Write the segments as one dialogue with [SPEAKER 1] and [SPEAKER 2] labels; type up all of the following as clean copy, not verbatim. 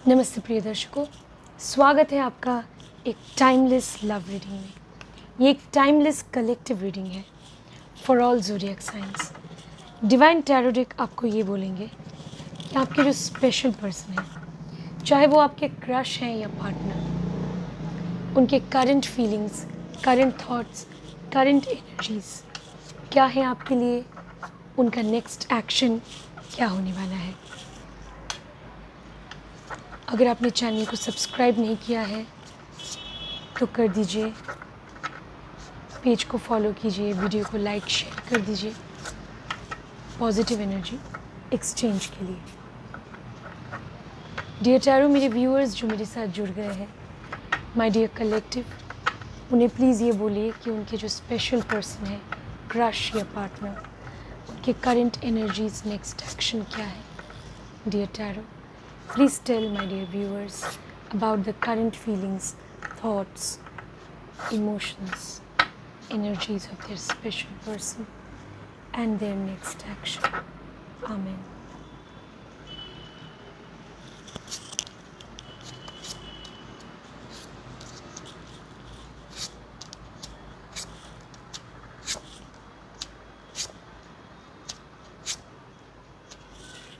[SPEAKER 1] नमस्ते प्रिय दर्शकों, स्वागत है आपका एक टाइमलेस लव रीडिंग में। ये एक टाइमलेस कलेक्टिव रीडिंग है for all zodiac science. Divine tarot deck आपको ये बोलेंगे कि आपके जो स्पेशल पर्सन है, चाहे वो आपके क्रश हैं या पार्टनर, उनके current feelings, current thoughts, current energies क्या है आपके लिए, उनका नेक्स्ट एक्शन क्या होने वाला है। अगर आपने चैनल को सब्सक्राइब नहीं किया है तो कर दीजिए, पेज को फॉलो कीजिए, वीडियो को लाइक शेयर कर दीजिए पॉजिटिव एनर्जी एक्सचेंज के लिए। डियर टैरो मेरे व्यूअर्स जो मेरे साथ जुड़ गए हैं, माय डियर कलेक्टिव, उन्हें प्लीज़ ये बोलिए कि उनके जो स्पेशल पर्सन है, क्रश या पार्टनर, उनके करंट एनर्जीज नेक्स्ट एक्शन क्या है। Dear tarot, please tell my dear viewers about the current feelings, thoughts, emotions, energies of their special person and their next action. Amen.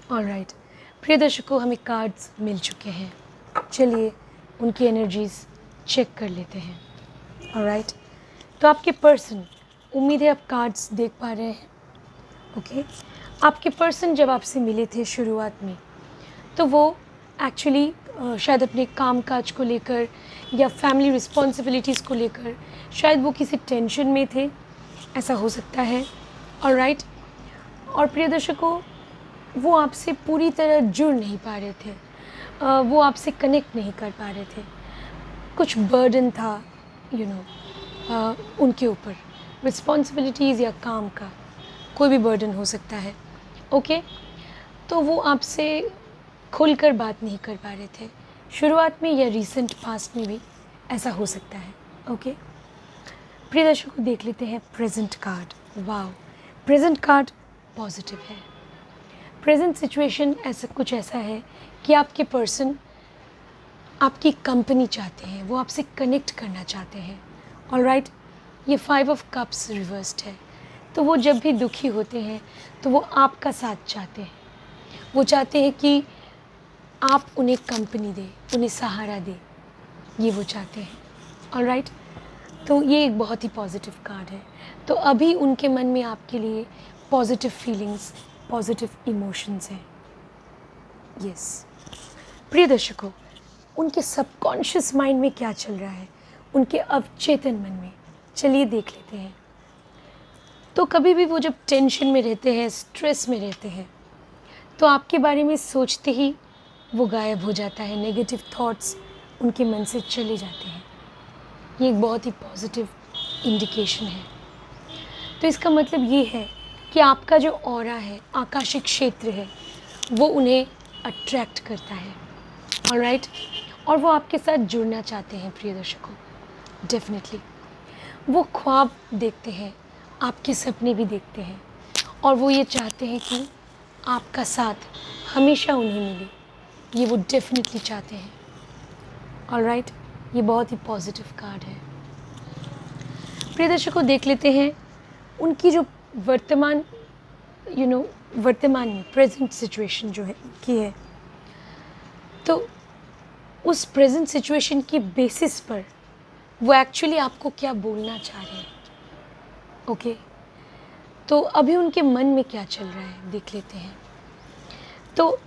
[SPEAKER 1] All right. प्रिय दर्शकों, हमें cards मिल चुके हैं। चलिए उनकी एनर्जीज चेक कर लेते हैं। ऑलराइट, तो आपके पर्सन, उम्मीद है आप कार्ड्स देख पा रहे हैं। ओके, आपके पर्सन जब आपसे मिले थे शुरुआत में, तो वो एक्चुअली शायद अपने काम काज को लेकर या फैमिली रिस्पॉन्सिबिलिटीज़ को लेकर शायद वो किसी टेंशन में थे, ऐसा हो सकता है। ऑलराइट, और प्रिय दर्शकों, वो आपसे पूरी तरह जुड़ नहीं पा रहे थे, वो आपसे कनेक्ट नहीं कर पा रहे थे। कुछ बर्डन था उनके ऊपर, रिस्पॉन्सिबिलिटीज़ या काम का कोई भी बर्डन हो सकता है। ओके, तो वो आपसे खुलकर बात नहीं कर पा रहे थे शुरुआत में या रीसेंट पास्ट में भी ऐसा हो सकता है। ओके, प्रिय दर्शकों, देख लेते हैं present card. Wow, present card positive है। प्रेजेंट सिचुएशन ऐसा है कि आपके पर्सन आपकी कंपनी चाहते हैं, वो आपसे कनेक्ट करना चाहते हैं। ऑलराइट, ये 5 ऑफ कप्स रिवर्स्ड है। तो वो जब भी दुखी होते हैं तो वो आपका साथ चाहते हैं, वो चाहते हैं कि आप उन्हें कंपनी दें, उन्हें सहारा दें, ये वो चाहते हैं। ऑलराइट, तो ये एक बहुत ही पॉजिटिव कार्ड है। तो अभी उनके मन में आपके लिए पॉजिटिव फीलिंग्स, पॉजिटिव इमोशंस हैं। यस, प्रिय दर्शकों, उनके सबकॉन्शियस माइंड में क्या चल रहा है, उनके अवचेतन मन में, चलिए देख लेते हैं। तो कभी भी वो जब टेंशन में रहते हैं, स्ट्रेस में रहते हैं, तो आपके बारे में सोचते ही वो गायब हो जाता है, नेगेटिव थॉट्स उनके मन से चले जाते हैं। ये एक बहुत ही पॉजिटिव इंडिकेशन है। तो इसका मतलब ये है कि आपका जो ऑरा है, आकाशिक क्षेत्र है, वो उन्हें अट्रैक्ट करता है। ऑलराइट, और वो आपके साथ जुड़ना चाहते हैं। प्रिय दर्शकों, डेफिनेटली वो ख्वाब देखते हैं, आपके सपने भी देखते हैं, और वो ये चाहते हैं कि आपका साथ हमेशा उन्हें मिले, ये वो डेफिनेटली चाहते हैं। ऑलराइट, ये बहुत ही पॉजिटिव कार्ड है। प्रिय दर्शकों, देख लेते हैं उनकी जो वर्तमान में प्रेजेंट सिचुएशन जो है की है। तो उस प्रेजेंट सिचुएशन की बेसिस पर वो एक्चुअली आपको क्या बोलना चाह रहे हैं। ओके, तो अभी उनके मन में क्या चल रहा है देख लेते हैं। तो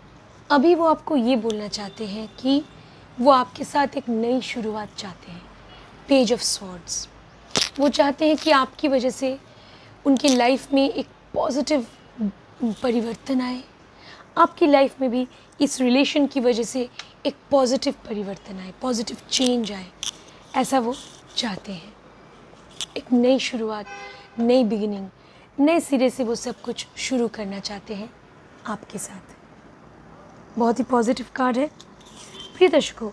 [SPEAKER 1] अभी वो आपको ये बोलना चाहते हैं कि वो आपके साथ एक नई शुरुआत चाहते हैं। पेज ऑफ स्वॉर्ड्स, वो चाहते हैं कि आपकी वजह से उनकी लाइफ में एक पॉजिटिव परिवर्तन आए, आपकी लाइफ में भी इस रिलेशन की वजह से एक पॉजिटिव परिवर्तन आए, पॉजिटिव चेंज आए, ऐसा वो चाहते हैं। एक नई शुरुआत, नई बिगिनिंग, नए सिरे से वो सब कुछ शुरू करना चाहते हैं आपके साथ। बहुत ही पॉजिटिव कार्ड है। प्रिय दर्शकों,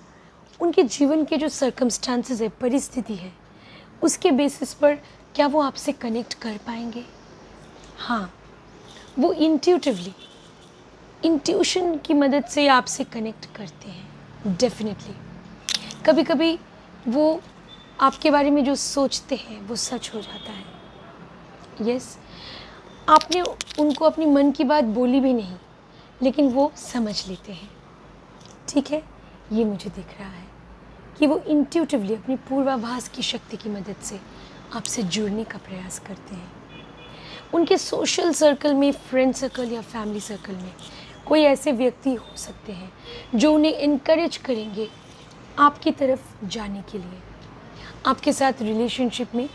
[SPEAKER 1] उनके जीवन के जो सर्कमस्टांसेस है, परिस्थिति है, उसके बेसिस पर क्या वो आपसे कनेक्ट कर पाएंगे। हाँ, वो इंट्यूटिवली, इंट्यूशन की मदद से आपसे कनेक्ट करते हैं। डेफिनेटली कभी कभी वो आपके बारे में जो सोचते हैं वो सच हो जाता है। यस, आपने उनको अपनी मन की बात बोली भी नहीं, लेकिन वो समझ लेते हैं। ठीक है, ये मुझे दिख रहा है कि वो इंट्यूटिवली अपनी पूर्वाभास की शक्ति की मदद से आपसे जुड़ने का प्रयास करते हैं। उनके सोशल सर्कल में, फ्रेंड सर्कल या फैमिली सर्कल में कोई ऐसे व्यक्ति हो सकते हैं जो उन्हें इनकरेज करेंगे आपकी तरफ जाने के लिए, आपके साथ रिलेशनशिप में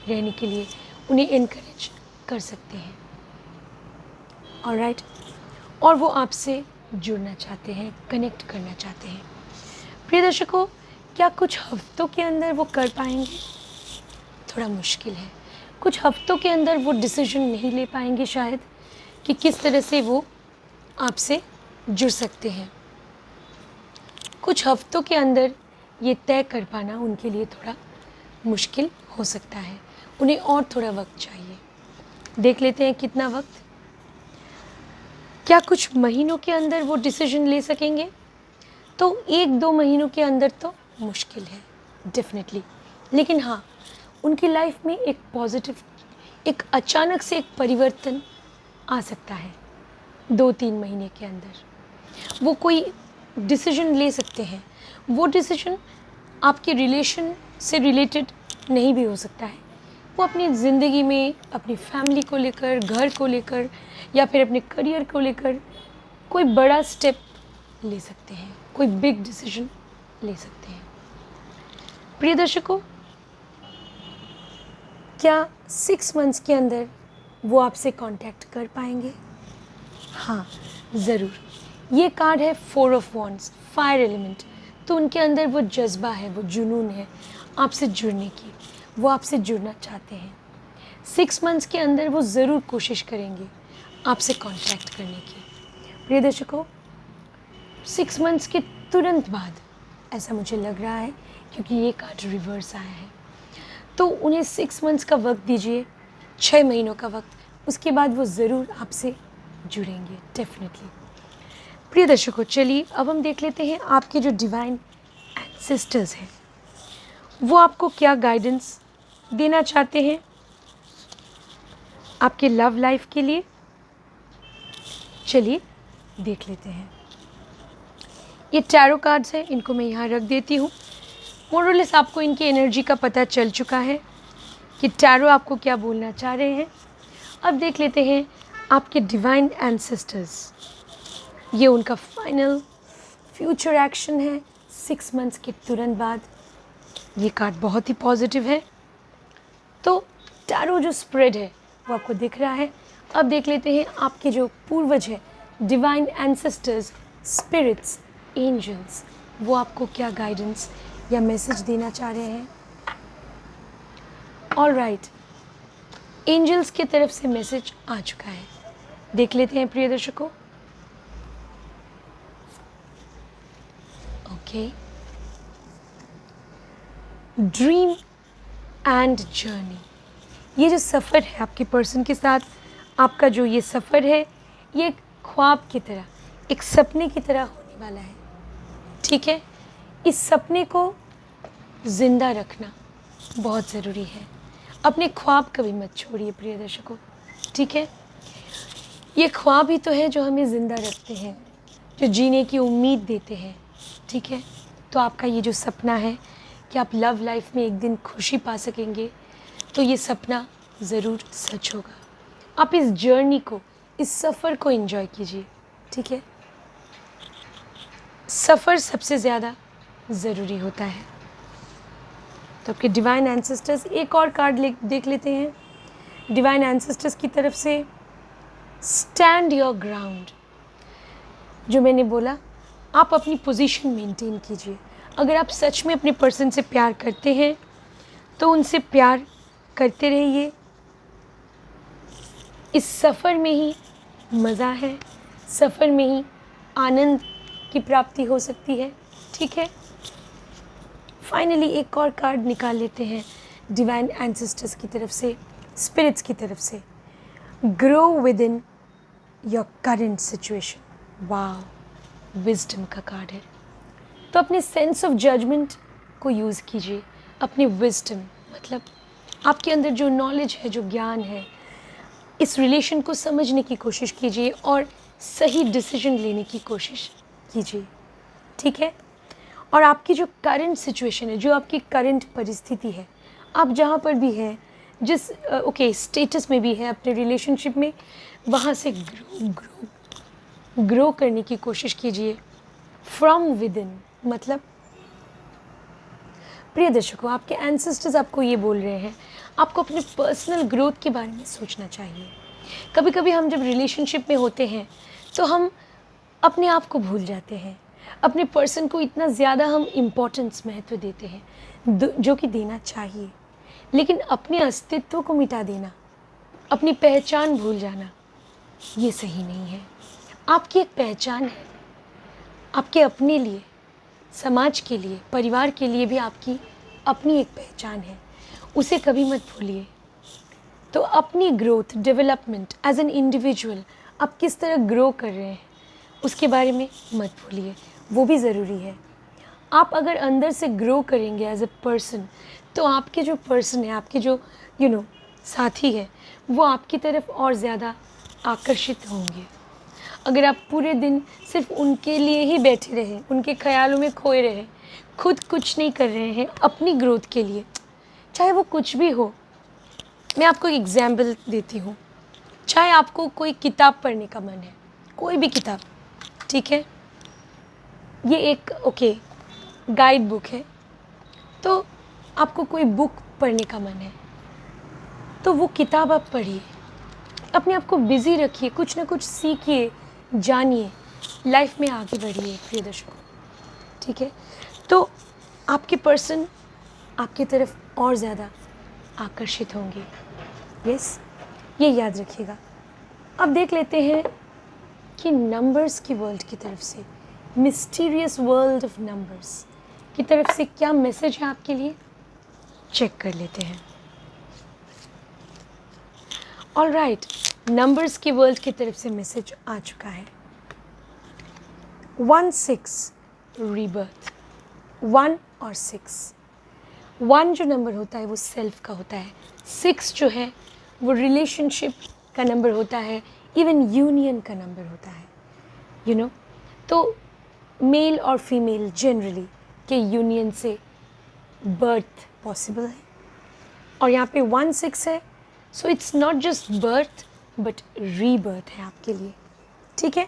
[SPEAKER 1] रहने के लिए उन्हें इनकरेज कर सकते हैं। ऑलराइट, और वो आपसे जुड़ना चाहते हैं, कनेक्ट करना चाहते हैं। प्रिय दर्शकों, क्या कुछ हफ्तों के अंदर वो कर पाएंगे? थोड़ा मुश्किल है। कुछ हफ्तों के अंदर वो डिसीजन नहीं ले पाएंगे शायद कि किस तरह से वो आपसे जुड़ सकते हैं। कुछ हफ्तों के अंदर ये तय कर पाना उनके लिए थोड़ा मुश्किल हो सकता है। उन्हें और थोड़ा वक्त चाहिए। देख लेते हैं कितना वक्त। क्या कुछ महीनों के अंदर वो डिसीजन ले सकेंगे? तो 1-2 महीनों के अंदर तो मुश्किल है डेफिनेटली, लेकिन हाँ, उनकी लाइफ में एक पॉजिटिव, एक अचानक से एक परिवर्तन आ सकता है 2-3 महीने के अंदर। वो कोई डिसीजन ले सकते हैं। वो डिसीजन आपके रिलेशन से रिलेटेड नहीं भी हो सकता है। वो अपनी ज़िंदगी में, अपनी फैमिली को लेकर, घर को लेकर या फिर अपने करियर को लेकर कोई बड़ा स्टेप ले सकते हैं, कोई बिग डिसीजन ले सकते हैं। प्रिय दर्शकों, क्या 6 मंथ्स के अंदर वो आपसे कांटेक्ट कर पाएंगे? हाँ, ज़रूर। ये कार्ड है 4 ऑफ वॉन्ड्स, फायर एलिमेंट। तो उनके अंदर वो जज्बा है, वो जुनून है आपसे जुड़ने की। वो आपसे जुड़ना चाहते हैं। 6 मंथ्स के अंदर वो ज़रूर कोशिश करेंगे आपसे कांटेक्ट करने की। प्रिय दर्शकों, 6 मंथ्स के तुरंत बाद, ऐसा मुझे लग रहा है क्योंकि ये कार्ड रिवर्स आया है, तो उन्हें 6 मंथ्स का वक्त दीजिए, 6 महीनों का वक्त। उसके बाद वो ज़रूर आपसे जुड़ेंगे डेफिनेटली। प्रिय दर्शकों, चलिए अब हम देख लेते हैं आपके जो डिवाइन एंसेस्टर्स हैं वो आपको क्या गाइडेंस देना चाहते हैं आपके लव लाइफ के लिए। चलिए देख लेते हैं। ये टैरो कार्ड्स हैं, इनको मैं यहाँ रख देती हूँ। मोरलेस आपको इनकी एनर्जी का पता चल चुका है कि टैरो आपको क्या बोलना चाह रहे हैं। अब देख लेते हैं आपके डिवाइन एंसेस्टर्स, ये उनका फाइनल फ्यूचर एक्शन है 6 मंथ्स के तुरंत बाद। ये कार्ड बहुत ही पॉजिटिव है। तो टैरो जो स्प्रेड है वो आपको दिख रहा है। अब देख लेते हैं आपके जो पूर्वज हैं, डिवाइन एंसेस्टर्स, स्पिरिट्स, एंजल्स, वो आपको क्या गाइडेंस या मैसेज देना चाह रहे हैं। ऑलराइट, एंजल्स की तरफ से मैसेज आ चुका है। देख लेते हैं प्रिय दर्शकों। ओके, ड्रीम एंड जर्नी, ये जो सफ़र है आपके पर्सन के साथ, आपका जो ये सफ़र है, ये एक ख्वाब की तरह, एक सपने की तरह होने वाला है। ठीक है, इस सपने को ज़िंदा रखना बहुत ज़रूरी है। अपने ख्वाब कभी मत छोड़िए प्रिय दर्शकों। ठीक है, ये ख्वाब ही तो है जो हमें ज़िंदा रखते हैं, जो जीने की उम्मीद देते हैं। ठीक है, तो आपका ये जो सपना है कि आप लव लाइफ में एक दिन खुशी पा सकेंगे, तो ये सपना ज़रूर सच होगा। आप इस जर्नी को, इस सफ़र को एंजॉय कीजिए। ठीक है, सफ़र सबसे ज़्यादा ज़रूरी होता है। तो आपके डिवाइन एंसेस्टर्स, एक और कार्ड देख लेते हैं डिवाइन एंसेस्टर्स की तरफ से। स्टैंड योर ग्राउंड, जो मैंने बोला, आप अपनी पोजीशन मेंटेन कीजिए। अगर आप सच में अपने पर्सन से प्यार करते हैं तो उनसे प्यार करते रहिए। इस सफ़र में ही मज़ा है, सफ़र में ही आनंद की प्राप्ति हो सकती है। ठीक है, फाइनली एक और कार्ड निकाल लेते हैं डिवाइन एंसेस्टर्स की तरफ से, स्पिरिट्स की तरफ से। Grow with in your current situation. वाह, विजडम का कार्ड है। तो अपने सेंस ऑफ जजमेंट को यूज़ कीजिए, अपनी विजडम, मतलब आपके अंदर जो नॉलेज है, जो ज्ञान है, इस रिलेशन को समझने की कोशिश कीजिए और सही डिसीजन लेने की कोशिश कीजिए, ठीक है। और आपकी जो करंट सिचुएशन है, जो आपकी करंट परिस्थिति है, आप जहाँ पर भी हैं, जिस स्टेटस में भी है अपने रिलेशनशिप में, वहाँ से ग्रो करने की कोशिश कीजिए फ्रॉम विद इन। मतलब प्रिय दर्शकों, आपके एंसेस्टर्स आपको ये बोल रहे हैं, आपको अपने पर्सनल ग्रोथ के बारे में सोचना चाहिए। कभी कभी हम जब रिलेशनशिप में होते हैं तो हम अपने आप को भूल जाते हैं, अपने पर्सन को इतना ज़्यादा हम इम्पोर्टेंस, महत्व देते हैं जो कि देना चाहिए, लेकिन अपने अस्तित्व को मिटा देना, अपनी पहचान भूल जाना, ये सही नहीं है। आपकी एक पहचान है, आपके अपने लिए, समाज के लिए, परिवार के लिए भी आपकी अपनी एक पहचान है, उसे कभी मत भूलिए। तो अपनी growth, development as an individual, आप किस तरह ग्रो कर रहे हैं उसके बारे में मत भूलिए, वो भी ज़रूरी है। आप अगर अंदर से ग्रो करेंगे एज ए पर्सन, तो आपके जो पर्सन है, आपके जो साथी है, वो आपकी तरफ और ज़्यादा आकर्षित होंगे। अगर आप पूरे दिन सिर्फ उनके लिए ही बैठे रहें, उनके ख्यालों में खोए रहें, खुद कुछ नहीं कर रहे हैं अपनी ग्रोथ के लिए, चाहे वो कुछ भी हो। मैं आपको एक एग्जाम्पल देती हूँ। चाहे आपको कोई किताब पढ़ने का मन है, कोई भी किताब, ठीक है, ये एक गाइड बुक है, तो आपको कोई बुक पढ़ने का मन है तो वो किताब आप पढ़िए, अपने आप को बिज़ी रखिए, कुछ ना कुछ सीखिए, जानिए, लाइफ में आगे बढ़िए प्रिय दर्शकों, ठीक है। तो आपके पर्सन आपकी तरफ और ज़्यादा आकर्षित होंगे। यस, ये याद रखिएगा। अब देख लेते हैं कि नंबर्स की वर्ल्ड की तरफ से, मिस्टीरियस वर्ल्ड ऑफ नंबर्स की तरफ से क्या मैसेज है आपके लिए, चेक कर लेते हैं। ऑलराइट, नंबर्स की वर्ल्ड की तरफ से मैसेज आ चुका है। 1-6 रीबर्थ, 1 और 6। 1 जो नंबर होता है वो सेल्फ का होता है, 6 जो है वो रिलेशनशिप का नंबर होता है, इवन यूनियन का नंबर होता है, तो मेल और फीमेल जनरली के यूनियन से बर्थ पॉसिबल है। और यहाँ पे 1-6 है, so it's not just birth but rebirth है आपके लिए, ठीक है।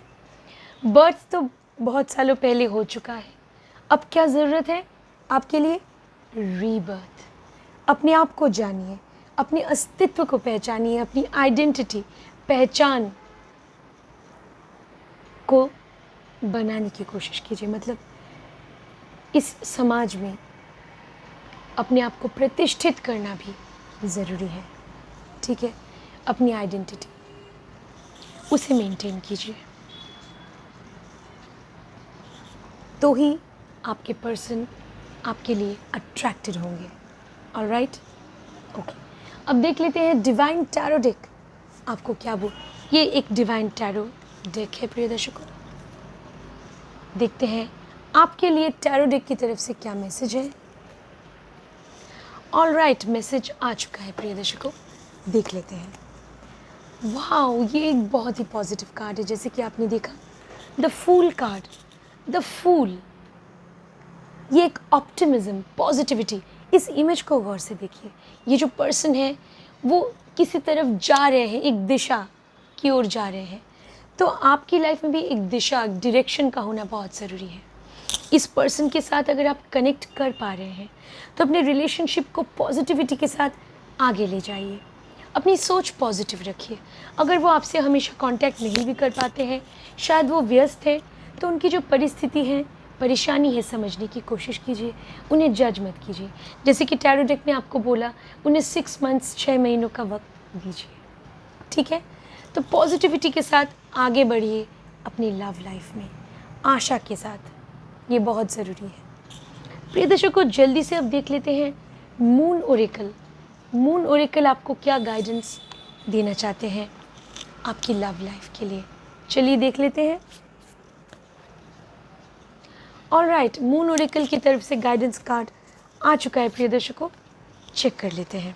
[SPEAKER 1] बर्थ तो बहुत सालों पहले हो चुका है, अब क्या ज़रूरत है आपके लिए, रीबर्थ। अपने आप को जानिए, अपने अस्तित्व को पहचानिए, अपनी आइडेंटिटी, पहचान को बनाने की कोशिश कीजिए। मतलब इस समाज में अपने आप को प्रतिष्ठित करना भी ज़रूरी है, ठीक है। अपनी आइडेंटिटी, उसे मेंटेन कीजिए, तो ही आपके पर्सन आपके लिए अट्रैक्टेड होंगे। Alright, okay. अब देख लेते हैं डिवाइन टैरो डेक आपको क्या बोल। ये एक डिवाइन टैरो डेक है प्रिय दर्शकों, देखते हैं आपके लिए टैरो डेक की तरफ से क्या मैसेज है। ऑलराइट, मैसेज आ चुका है प्रिय दर्शकों, देख लेते हैं। वाओ, ये एक बहुत ही पॉजिटिव कार्ड है, जैसे कि आपने देखा the fool card. The fool, ये एक ऑप्टिमिज्म, पॉजिटिविटी। इस इमेज को गौर से देखिए, ये जो पर्सन है वो किसी तरफ जा रहे हैं, एक दिशा की ओर जा रहे हैं। तो आपकी लाइफ में भी एक दिशा, डायरेक्शन का होना बहुत ज़रूरी है। इस पर्सन के साथ अगर आप कनेक्ट कर पा रहे हैं तो अपने रिलेशनशिप को पॉजिटिविटी के साथ आगे ले जाइए, अपनी सोच पॉजिटिव रखिए। अगर वो आपसे हमेशा कांटेक्ट नहीं भी कर पाते हैं, शायद वो व्यस्त है, तो उनकी जो परिस्थिति है, परेशानी है, समझने की कोशिश कीजिए, उन्हें जज मत कीजिए। जैसे कि टैरो डेक ने आपको बोला, उन्हें 6 मंथ्स, 6 महीनों का वक्त दीजिए, ठीक है। तो पॉजिटिविटी के साथ आगे बढ़िए अपनी लव लाइफ में, आशा के साथ, ये बहुत ज़रूरी है। प्रिय दर्शकों, जल्दी से अब देख लेते हैं मून ओरेकल। मून ओरेकल आपको क्या गाइडेंस देना चाहते हैं आपकी लव लाइफ के लिए, चलिए देख लेते हैं। ऑलराइट, मून ओरेकल की तरफ से गाइडेंस कार्ड आ चुका है प्रिय दर्शकों, चेक कर लेते हैं।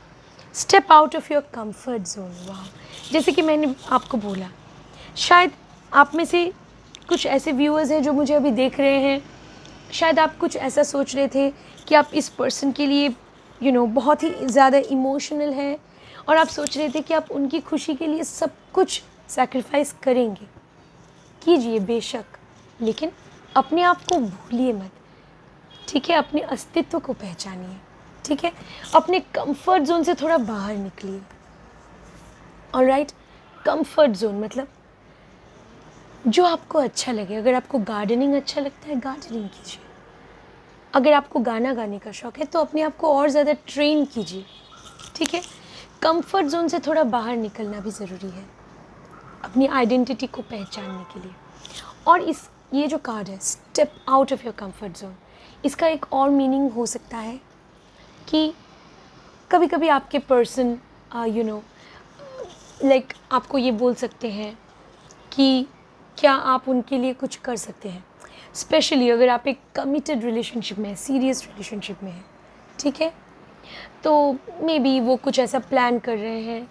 [SPEAKER 1] Step out of your comfort zone. वाह, जैसे कि मैंने आपको बोला, शायद आप में से कुछ ऐसे व्यूअर्स हैं जो मुझे अभी देख रहे हैं, शायद आप कुछ ऐसा सोच रहे थे कि आप इस पर्सन के लिए बहुत ही ज़्यादा इमोशनल हैं और आप सोच रहे थे कि आप उनकी खुशी के लिए सब कुछ सैक्रिफाइस करेंगे। कीजिए बेशक, लेकिन अपने आप को भूलिए मत, ठीक है? अपने अस्तित्व को पहचानिए, ठीक है? अपने कंफर्ट जोन से थोड़ा बाहर निकलिए। ऑलराइट, कंफर्ट जोन मतलब जो आपको अच्छा लगे। अगर आपको गार्डनिंग अच्छा लगता है, गार्डनिंग कीजिए। अगर आपको गाना गाने का शौक़ है तो अपने आप को और ज़्यादा ट्रेन कीजिए, ठीक है? कंफर्ट जोन से थोड़ा बाहर निकलना भी ज़रूरी है अपनी आइडेंटिटी को पहचानने के लिए। और ये जो कार्ड है, step out of your comfort zone, इसका एक और मीनिंग हो सकता है कि कभी कभी आपके पर्सन लाइक आपको ये बोल सकते हैं कि क्या आप उनके लिए कुछ कर सकते हैं, स्पेशली अगर आप एक कमिटेड रिलेशनशिप में हैं, सीरियस रिलेशनशिप में हैं, ठीक है? तो मे बी वो कुछ ऐसा प्लान कर रहे हैं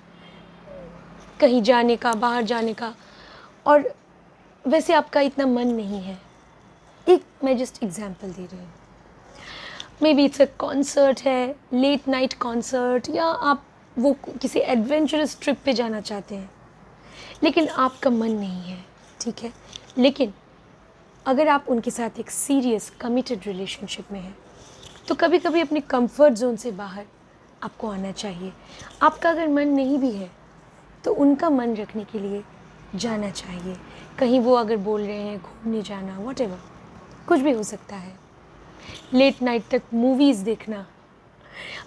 [SPEAKER 1] कहीं जाने का, बाहर जाने का, और वैसे आपका इतना मन नहीं है। मैं जस्ट एग्जांपल दे रही हूँ। May be it's a concert है, लेट नाइट कॉन्सर्ट, या आप वो किसी एडवेंचरस ट्रिप पे जाना चाहते हैं लेकिन आपका मन नहीं है, ठीक है? लेकिन अगर आप उनके साथ एक सीरियस कमिटेड रिलेशनशिप में हैं तो कभी कभी अपने कंफर्ट जोन से बाहर आपको आना चाहिए। आपका अगर मन नहीं भी है तो उनका मन रखने के लिए जाना चाहिए। कहीं वो अगर बोल रहे हैं घूमने जाना, व्हाटएवर, कुछ भी हो सकता है। लेट नाइट तक मूवीज़ देखना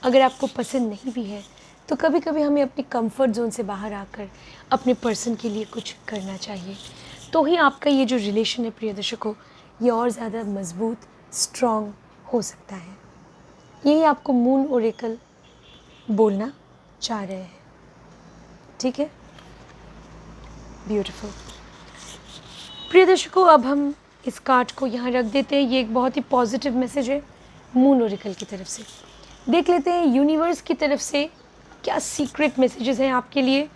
[SPEAKER 1] अगर आपको पसंद नहीं भी है तो कभी कभी हमें अपने कंफर्ट जोन से बाहर आकर अपने पर्सन के लिए कुछ करना चाहिए। तो ही आपका ये जो रिलेशन है प्रिय दर्शकों, ये और ज़्यादा मजबूत, स्ट्रॉन्ग हो सकता है। यही आपको मून ओरेकल बोलना चाह रहे हैं, ठीक है? ब्यूटीफुल। प्रिय दर्शकों, अब हम इस कार्ड को यहाँ रख देते हैं। ये एक बहुत ही पॉजिटिव मैसेज है मून ओरेकल की तरफ से। देख लेते हैं यूनिवर्स की तरफ से क्या सीक्रेट मैसेजेस हैं आपके लिए।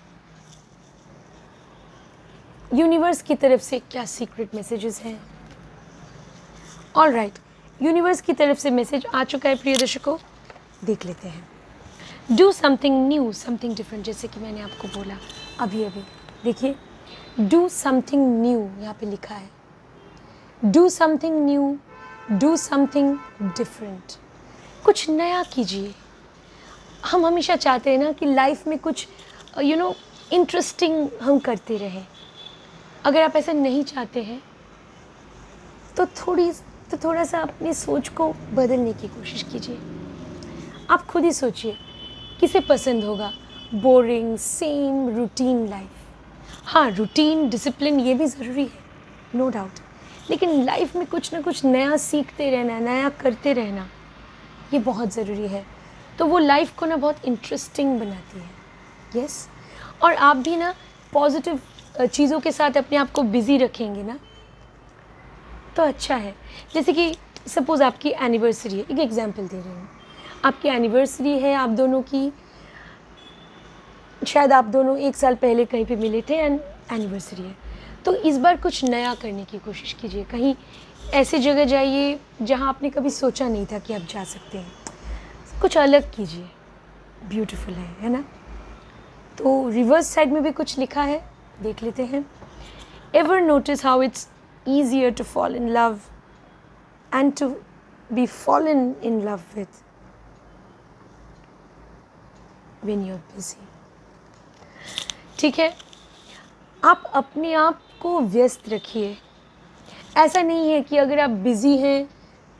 [SPEAKER 1] यूनिवर्स की तरफ से क्या सीक्रेट मैसेजेस हैं? ऑलराइट, यूनिवर्स की तरफ से मैसेज आ चुका है प्रिय दर्शकों, देख लेते हैं। Do something new, something different, जैसे कि मैंने आपको बोला अभी देखिए, डू समथिंग न्यू यहाँ पे लिखा है। Do something new, do something different, कुछ नया कीजिए। हम हमेशा चाहते हैं ना कि लाइफ में कुछ इंटरेस्टिंग हम करते रहें। अगर आप ऐसा नहीं चाहते हैं तो थोड़ा सा अपनी सोच को बदलने की कोशिश कीजिए। आप खुद ही सोचिए, किसे पसंद होगा बोरिंग सेम रूटीन लाइफ? हाँ, रूटीन, डिसिप्लिन ये भी ज़रूरी है, नो डाउट, लेकिन लाइफ में कुछ ना कुछ नया सीखते रहना, नया करते रहना, ये बहुत ज़रूरी है। तो वो लाइफ को ना बहुत इंटरेस्टिंग बनाती है। यस, और आप भी ना पॉजिटिव चीज़ों के साथ अपने आप को बिज़ी रखेंगे ना तो अच्छा है। जैसे कि सपोज़ आपकी एनिवर्सरी है, एक एग्जांपल दे रही हूँ, आपकी एनिवर्सरी है, आप दोनों की, शायद आप दोनों 1 साल पहले कहीं पे मिले थे एंड एनिवर्सरी है, तो इस बार कुछ नया करने की कोशिश कीजिए। कहीं ऐसी जगह जाइए जहाँ आपने कभी सोचा नहीं था कि आप जा सकते हैं, कुछ अलग कीजिए। ब्यूटीफुल है ना? तो रिवर्स साइड में भी कुछ लिखा है, देख लेते हैं। Ever notice how it's easier to fall in love and to be fallen in love with when you are busy. ठीक है, आप अपने आप को व्यस्त रखिए। ऐसा नहीं है कि अगर आप बिज़ी हैं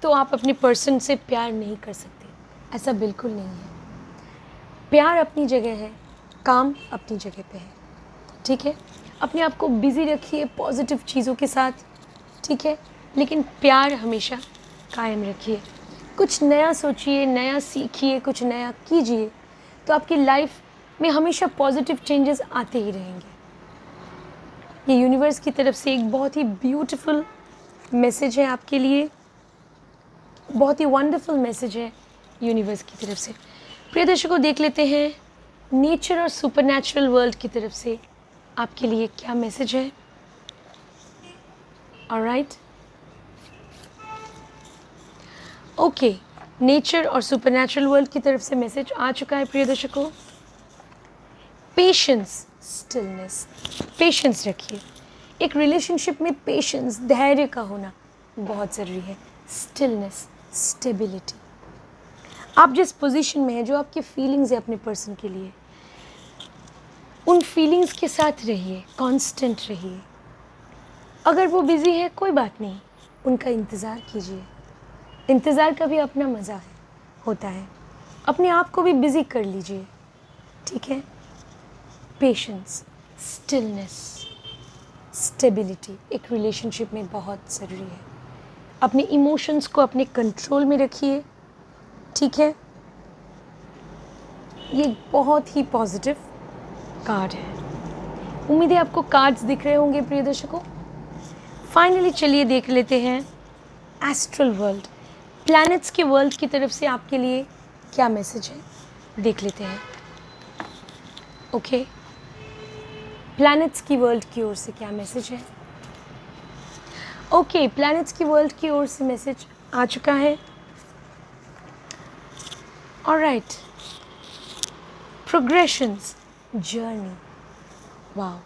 [SPEAKER 1] तो आप अपने पर्सन से प्यार नहीं कर सकते, ऐसा बिल्कुल नहीं है। प्यार अपनी जगह है, काम अपनी जगह पे है, ठीक है? अपने आप को बिज़ी रखिए पॉजिटिव चीज़ों के साथ, ठीक है? लेकिन प्यार हमेशा कायम रखिए। कुछ नया सोचिए, नया सीखिए, कुछ नया कीजिए, तो आपकी लाइफ में हमेशा पॉजिटिव चेंजेस आते ही रहेंगे। ये यूनिवर्स की तरफ से एक बहुत ही ब्यूटीफुल मैसेज है आपके लिए। बहुत ही वंडरफुल मैसेज है यूनिवर्स की तरफ से। प्रिय दर्शकों, देख लेते हैं नेचर और सुपरनैचुरल वर्ल्ड की तरफ से आपके लिए क्या मैसेज है। ऑलराइट, ओके, नेचर और सुपरनैचुरल वर्ल्ड की तरफ से मैसेज आ चुका है प्रिय दर्शकों। पेशेंस, स्टिलनेस, पेशेंस रखिए। एक रिलेशनशिप में पेशेंस, धैर्य का होना बहुत ज़रूरी है। Stillness, stability. आप जिस पोजीशन में हैं, जो आपकी फीलिंग्स है अपने पर्सन के लिए, उन फीलिंग्स के साथ रहिए, कांस्टेंट रहिए। अगर वो बिज़ी है कोई बात नहीं, उनका इंतज़ार कीजिए। इंतज़ार का भी अपना मज़ा है, होता है। अपने आप को भी बिज़ी कर लीजिए, ठीक है। पेशेंस, स्टिलनेस, स्टेबिलिटी एक रिलेशनशिप में बहुत ज़रूरी है। अपने इमोशंस को अपने कंट्रोल में रखिए, ठीक है। ये बहुत ही पॉजिटिव कार्ड है। उम्मीद है आपको कार्ड्स दिख रहे होंगे प्रिय दर्शकों। फाइनली चलिए देख लेते हैं एस्ट्रल वर्ल्ड, प्लैनेट्स के वर्ल्ड की तरफ से आपके लिए क्या मैसेज है, देख लेते हैं। ओके, प्लैनेट्स की वर्ल्ड की ओर से क्या मैसेज है। ओके, प्लैनेट्स की वर्ल्ड की ओर से मैसेज आ चुका है। Alright, progressions, journey. वाह,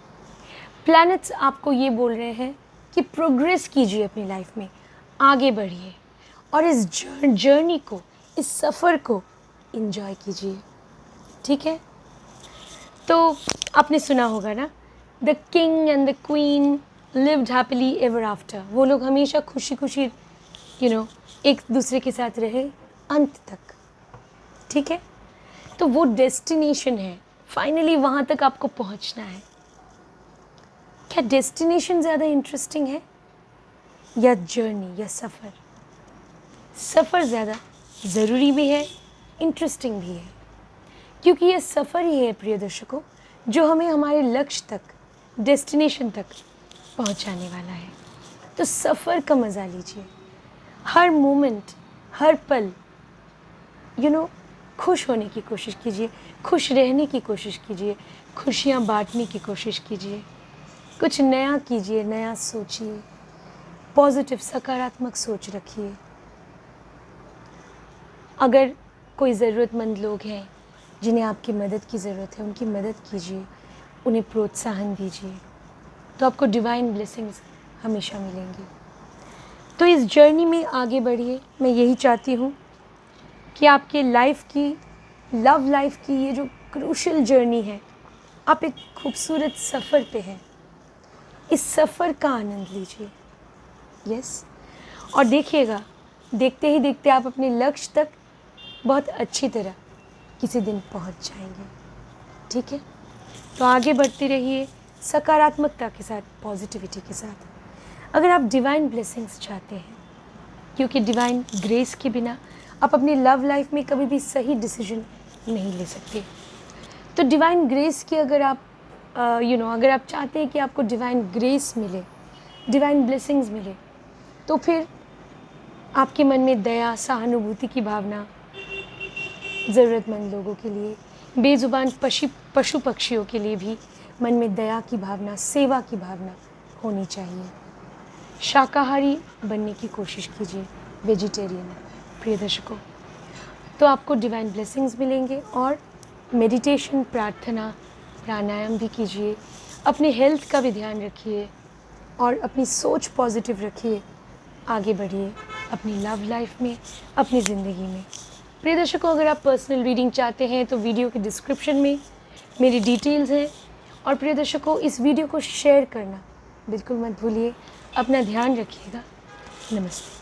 [SPEAKER 1] प्लैनेट्स आपको ये बोल रहे हैं कि प्रोग्रेस कीजिए अपनी लाइफ में, आगे बढ़िए और इस जर्नी को, इस सफ़र को एंजॉय कीजिए, ठीक है। तो आपने सुना होगा ना, the king and the queen lived happily ever after. वो लोग हमेशा खुशी खुशी एक दूसरे के साथ रहे अंत तक, ठीक है। तो वो डेस्टिनेशन है, फाइनली वहाँ तक आपको पहुँचना है। क्या डेस्टिनेशन ज़्यादा इंटरेस्टिंग है या जर्नी या सफ़र? सफ़र ज़्यादा ज़रूरी भी है, इंटरेस्टिंग भी है, क्योंकि ये सफ़र ही है प्रिय दर्शकों जो हमें हमारे लक्ष्य तक, डेस्टिनेशन तक पहुंचाने वाला है। तो सफ़र का मज़ा लीजिए, हर मोमेंट, हर पल खुश होने की कोशिश कीजिए, खुश रहने की कोशिश कीजिए, खुशियाँ बांटने की कोशिश कीजिए, कुछ नया कीजिए, नया सोचिए, पॉजिटिव सकारात्मक सोच रखिए। अगर कोई ज़रूरतमंद लोग हैं जिन्हें आपकी मदद की ज़रूरत है, उनकी मदद कीजिए, उन्हें प्रोत्साहन दीजिए, तो आपको डिवाइन ब्लेसिंग्स हमेशा मिलेंगी। तो इस जर्नी में आगे बढ़िए। मैं यही चाहती हूँ कि आपके लाइफ की, लव लाइफ की ये जो क्रूशियल जर्नी है, आप एक खूबसूरत सफ़र पे हैं। इस सफ़र का आनंद लीजिए, यस। और देखिएगा, देखते ही देखते आप अपने लक्ष्य तक बहुत अच्छी तरह किसी दिन पहुंच जाएंगे, ठीक है। तो आगे बढ़ते रहिए सकारात्मकता के साथ, पॉजिटिविटी के साथ। अगर आप डिवाइन ब्लेसिंग्स चाहते हैं, क्योंकि डिवाइन ग्रेस के बिना आप अपनी लव लाइफ में कभी भी सही डिसीजन नहीं ले सकते। तो डिवाइन ग्रेस की अगर आप अगर आप चाहते हैं कि आपको डिवाइन ग्रेस मिले, डिवाइन ब्लेसिंग्स मिले, तो फिर आपके मन में दया, सहानुभूति की भावना, ज़रूरतमंद लोगों के लिए, बेज़ुबान पशु पक्षियों के लिए भी मन में दया की भावना, सेवा की भावना होनी चाहिए। शाकाहारी बनने की कोशिश कीजिए, वेजिटेरियन प्रिय दर्शकों, तो आपको डिवाइन ब्लेसिंग्स मिलेंगे। और मेडिटेशन, प्रार्थना, प्राणायाम भी कीजिए, अपने हेल्थ का भी ध्यान रखिए और अपनी सोच पॉजिटिव रखिए। आगे बढ़िए अपनी लव लाइफ में, अपनी ज़िंदगी में। प्रिय दर्शकों, अगर आप पर्सनल रीडिंग चाहते हैं तो वीडियो के डिस्क्रिप्शन में मेरी डिटेल्स हैं। और प्रिय दर्शकों, इस वीडियो को शेयर करना बिल्कुल मत भूलिए। अपना ध्यान रखिएगा। नमस्ते।